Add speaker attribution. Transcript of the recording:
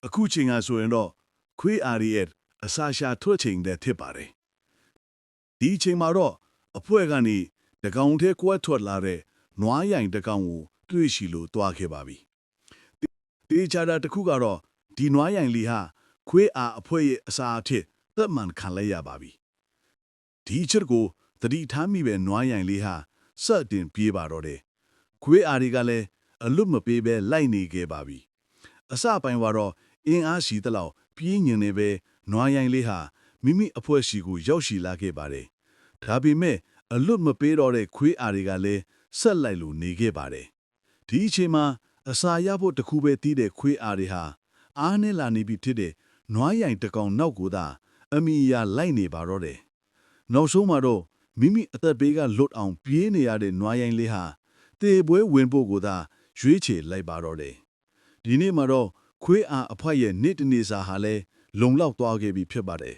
Speaker 1: အခုချိန်ကဆိုရင်တော့ခွေးအာရီရဲ့အစာရှာထွက်ချိန်တဲ့ဖြစ်ပါတယ်ဒီအချိန်မှာတော့အဖွဲ့ကနေတကောင်ထဲကွက်ထွက်လာတဲ့နွားရိုင်တကောင်ကိုတွေ့ရှိလို့တွားခဲ့ပါပြီတေချာတာတစ်ခုကတော့ဒီနွားရိုင်လေးဟာခွေးအာအဖွဲ့ရဲ့အစာအထစ်သက်မှန်ခံလိုက်ရပါပြီဒီချက်ကိုသတိထားမိပဲနွားရိုင်လေးဟာစတင်ပြေးပါတော့တယ်ခွေးအာတွေကလည်းအလွတ်မပေးပဲလိုက်နေခဲ့ပါပြီအစပိုင်းကတော့အင်းအားရှိသလောက်ပြေးညင်နေပဲနွားရိုင်လေးဟာမိမိအဖွဲ့ရှိကိုရောက်ရှိလာခဲ့ပါတယ်ဒါပေမဲ့အလွတ်မပေးတော့တဲ့ခွေးအာတွေကလည်းဆက်လိုက်လို့နေခဲ့ပါတယ်ဒီအချိန်မှာအစာရဖို့တခုပဲတီးတဲ့ခွေးအာတွေဟာအားနဲ့လာနေပြီဖြစ်တဲ့နွားရိုင်တကောင်နောက်ကိုသာအမိအယာလိုက်နေပါတော့တယ်နောက်ဆုံးမှာတော့မိမိအသက်ဘေးကလွတ်အောင်ပြေးနေရတဲ့နွားရိုင်လေးဟာတေပွဲဝင်ဖို့ကိုသာရွေးချယ်လိုက်ပါတော့တယ်ဒီနေ့မှာတော့ခွေးအာအဖွဲရဲ့နေ့တနေ့စာဟာလည်းလုံလောက်သွားခဲ့ပြီဖြစ်ပါတယ်